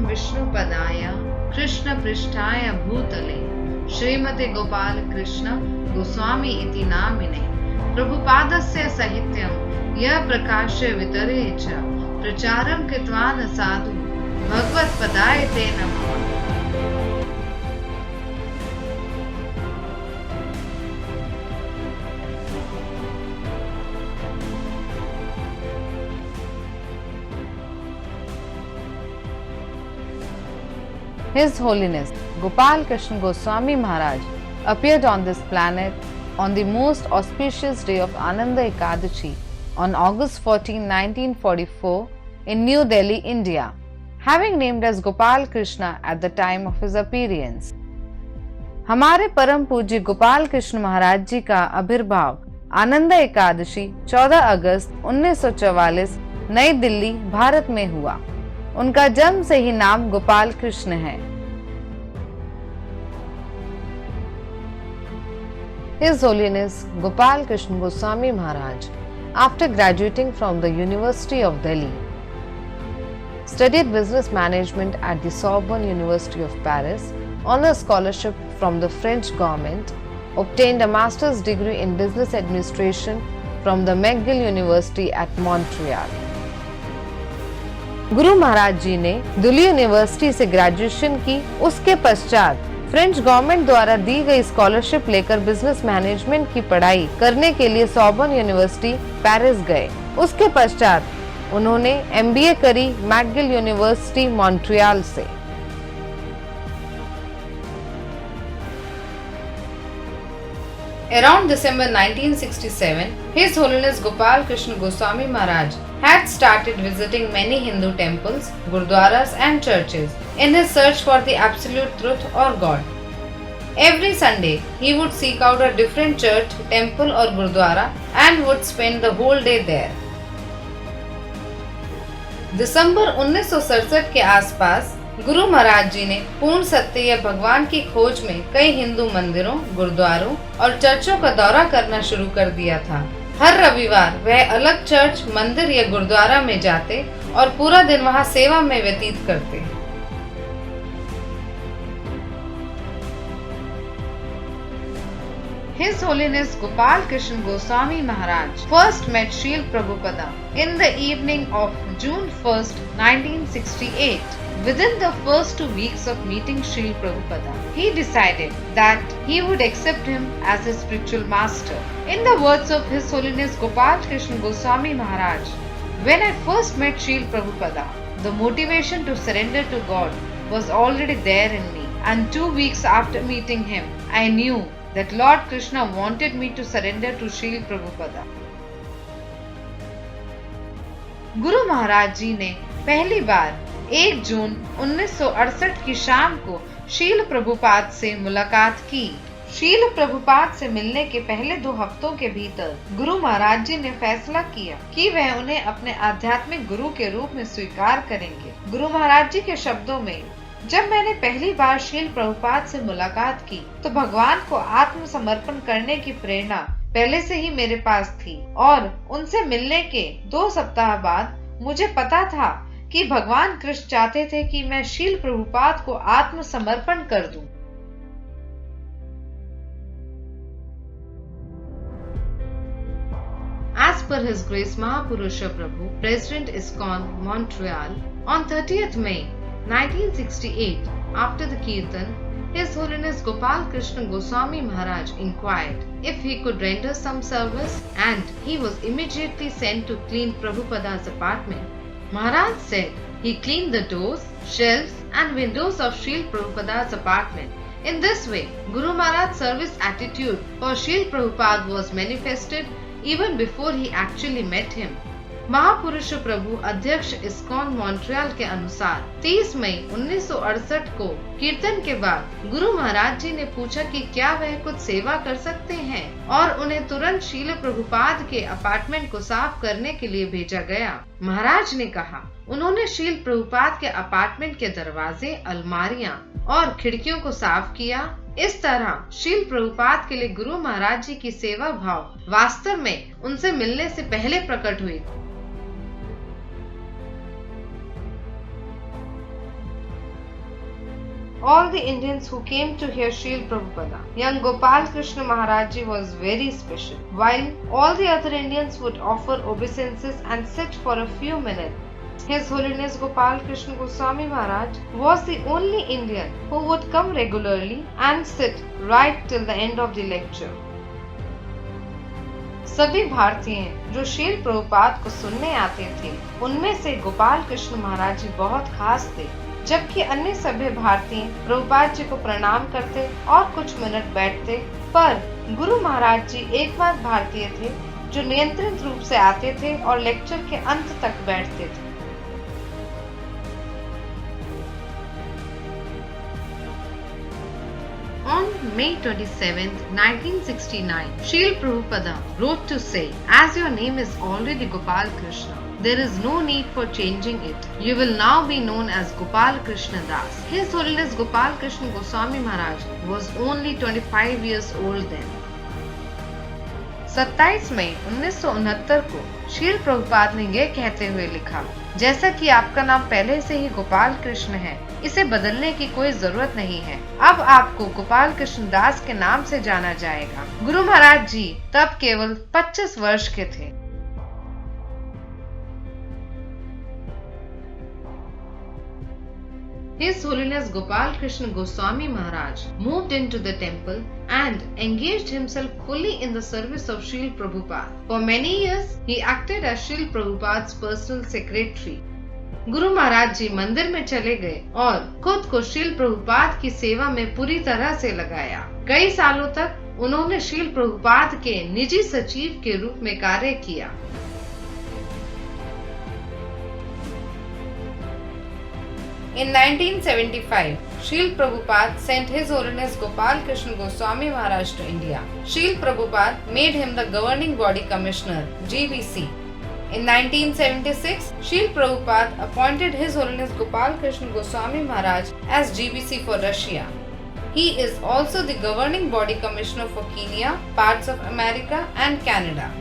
विष्णुपदाय कृष्णपृष्ठाय भूतले श्रीमते गोपाल कृष्ण गोस्वामी इति नामिने प्रभुपादस्य साहित्यं यः प्रकाश्य वितरे च प्रचारं कृतवान् साधु भगवत्पदाय ते नमः। His Holiness Gopal Krishna Goswami Maharaj appeared on this planet on the most auspicious day of Ananda Ekadashi on August 14, 1944 in New Delhi, India, having named as Gopal Krishna at the time of his appearance. हमारे परम पूज्य गोपाल कृष्ण महाराज जी का आविर्भाव आनंद एकादशी 14 अगस्त 1944 नई दिल्ली, भारत में हुआ। उनका जन्म से ही नाम गोपाल कृष्ण है। His Holiness Gopal Krishna Goswami Maharaj, after graduating from the University of Delhi, studied business management at the Sorbonne University of Paris on a scholarship from the French government, obtained a master's degree in business administration from the McGill University at Montreal. Guru Maharaj जी ने Delhi university से graduation की। उसके पश्चात French government द्वारा दी गई scholarship लेकर business management की पढ़ाई करने के लिए सॉर्बन यूनिवर्सिटी पेरिस गए। उसके पश्चात उन्होंने MBA करी मैकगिल यूनिवर्सिटी मॉन्ट्रियल से। Around December 1967, His Holiness Gopal Krishna Goswami Maharaj had started visiting many Hindu temples, gurdwaras and churches in his search for the absolute truth or God. Every Sunday, he would seek out a different church, temple or gurdwara and would spend the whole day there. दिसंबर 1967 के आसपास गुरु महाराज जी ने पूर्ण सत्य या भगवान की खोज में कई हिंदू मंदिरों, गुरुद्वारों और चर्चों का दौरा करना शुरू कर दिया था। हर रविवार वह अलग चर्च, मंदिर या गुरुद्वारा में जाते और पूरा दिन वहां सेवा में व्यतीत करते। His Holiness Gopal Krishna Goswami Maharaj first met Srila Prabhupada in the evening of June 1st, 1968. Within the first 2 weeks of meeting Srila Prabhupada, he decided that he would accept him as his spiritual master. In the words of His Holiness Gopal Krishna Goswami Maharaj, when I first met Srila Prabhupada, the motivation to surrender to God was already there in me, and 2 weeks after meeting him, I knew that Lord Krishna wanted me to surrender to Srila Prabhupada. Guru Maharaj जी ने पहली बार 1 जून 1968 की शाम को शील प्रभुपाद से मुलाकात की। शील प्रभुपाद से मिलने के पहले 2 हफ्तों के भीतर गुरु महाराज जी ने फैसला किया कि वह उन्हें अपने आध्यात्मिक गुरु के रूप में स्वीकार करेंगे। गुरु महाराज जी के शब्दों में, जब मैंने पहली बार शील प्रभुपाद से मुलाकात की तो भगवान को आत्मसमर्पण करने की प्रेरणा पहले से ही मेरे पास थी और उनसे मिलने के 2 सप्ताह बाद मुझे पता था कि भगवान कृष्ण चाहते थे कि मैं शील प्रभुपाद को आत्मसमर्पण कर दूं। As per His Grace Mahapurusha Prabhu, President ISKCON, Montreal, on 30th May 1968, after the Kirtan, His Holiness Gopal Krishna Goswami Maharaj inquired if he could render some service, and he was immediately sent to clean Prabhupada's apartment. Maharaj said he cleaned the doors, shelves and windows of Srila Prabhupada's apartment. In this way, Guru Maharaj's service attitude for Srila Prabhupada was manifested even before he actually met him. महापुरुष प्रभु अध्यक्ष ISKCON Montreal के अनुसार 30 मई 1968 को कीर्तन के बाद गुरु महाराज जी ने पूछा कि क्या वह कुछ सेवा कर सकते हैं और उन्हें तुरंत शील प्रभुपाद के अपार्टमेंट को साफ करने के लिए भेजा गया। महाराज ने कहा उन्होंने शील प्रभुपाद के अपार्टमेंट के दरवाजे, अलमारियां और खिड़कियों को साफ किया। इस तरह शील प्रभुपाद के लिए गुरु महाराज जी की सेवा भाव वास्तव में उनसे मिलने से पहले प्रकट हुई। all the Indians who came to hear Srila Prabhupada. Young Gopal Krishna Maharaj Ji was very special. While all the other Indians would offer obeisances and sit for a few minutes, His Holiness Gopal Krishna Goswami Maharaj was the only Indian who would come regularly and sit right till the end of the lecture. सभी भारतीय जो श्रील प्रभुपाद को सुनने आते थे, उनमें से गोपाल कृष्ण महाराज जी बहुत खास थे। जबकि अन्य सभी भारतीय प्रभुपाद जी को प्रणाम करते और कुछ मिनट बैठते, पर गुरु महाराज जी एकमात्र भारतीय थे जो नियंत्रित रूप से आते थे और लेक्चर के अंत तक बैठते थे। On May 27, 1969, Srila Prabhupada wrote to say, "As your name is already Gopal Krishna, there is no need for changing it. You will now be known as Gopal Krishna Das." His Holiness Gopal Krishna Goswami Maharaj was only 25 years old then. 27 मई 1969 को श्रील प्रभुपाद ने यह कहते हुए लिखा, जैसा कि आपका नाम पहले से ही गोपाल कृष्ण है, इसे बदलने की कोई जरूरत नहीं है। अब आपको गोपाल कृष्ण दास के नाम से जाना जाएगा। गुरु महाराज जी तब केवल 25 वर्ष के थे। His Holiness Gopal Krishna Goswami Maharaj moved into the temple and engaged himself fully in the service of Srila Prabhupada. For many years, he acted as Srila Prabhupada's personal secretary. Guru Maharaj जी मंदिर में चले गए और खुद को श्रील प्रभुपाद की सेवा में पूरी तरह से लगाया। कई सालों तक उन्होंने श्रील प्रभुपाद के निजी सचिव के रूप में कार्य किया। In 1975, Srila Prabhupada sent His Holiness Gopal Krishna Goswami Maharaj to India. Srila Prabhupada made him the Governing Body Commissioner, GBC. In 1976, Srila Prabhupada appointed His Holiness Gopal Krishna Goswami Maharaj as GBC for Russia. He is also the Governing Body Commissioner for Kenya, parts of America and Canada.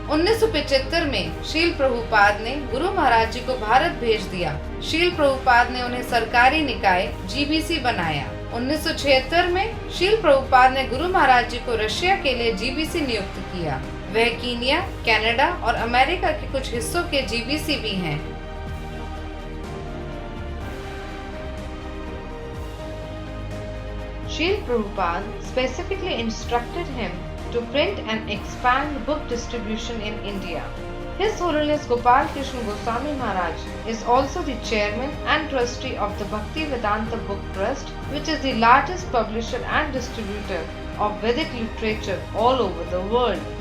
1975 में श्रील प्रभुपाद ने गुरु महाराज जी को भारत भेज दिया। श्रील प्रभुपाद ने उन्हें सरकारी निकाय GBC बनाया। 1976 में श्रील प्रभुपाद ने गुरु महाराज जी को रशिया के लिए GBC नियुक्त किया। वह कीनिया, कनाडा और अमेरिका के कुछ हिस्सों के GBC भी हैं। Srila Prabhupada specifically instructed him to print and expand book distribution in India. His Holiness Gopal Krishna Goswami Maharaj is also the chairman and trustee of the Bhaktivedanta Book Trust, which is the largest publisher and distributor of Vedic literature all over the world.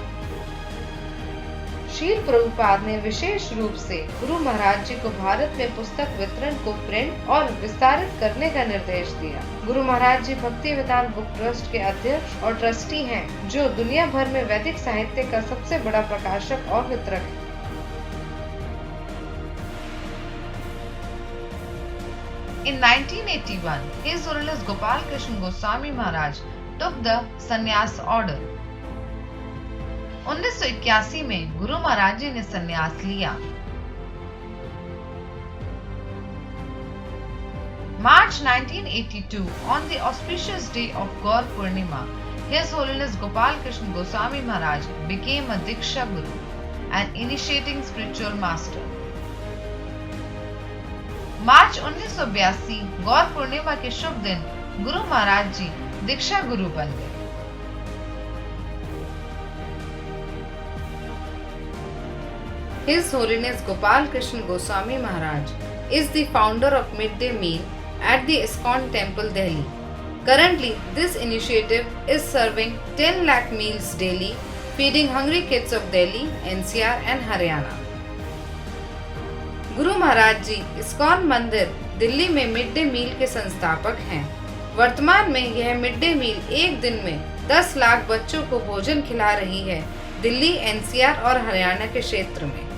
Srila Prabhupada ने विशेष रूप से गुरु महाराज जी को भारत में पुस्तक वितरण को print और विस्तारित करने का निर्देश दिया। गुरु महाराज जी भक्ति वेदांत बुक ट्रस्ट के अध्यक्ष और ट्रस्टी हैं, जो दुनिया भर में वैदिक साहित्य का सबसे बड़ा प्रकाशक और वितरक है। In 1981, His Holiness Gopal Krishna Goswami Maharaj took the sannyas order. 1981 में गुरु महाराज जी ने संन्यास लिया। March 1982, on the auspicious day of Gaur Purnima, His Holiness Gopal Krishna Goswami Maharaj became a Diksha Guru, an initiating spiritual master. मार्च 1982 गौर पूर्णिमा के शुभ दिन गुरु महाराज जी दीक्षा गुरु बन गए। His Holiness Gopal Krishna Goswami Maharaj is the founder of Midday Meal at the ISKCON Temple, Delhi. Currently, this initiative is serving 10 lakh meals daily, feeding hungry kids of Delhi, NCR and Haryana. Guru Maharaj ji ISKCON मंदिर दिल्ली में mid day meal के संस्थापक हैं। वर्तमान में यह mid day meal एक दिन में 10 लाख बच्चों को भोजन खिला रही है, दिल्ली, NCR और हरियाणा के क्षेत्र में।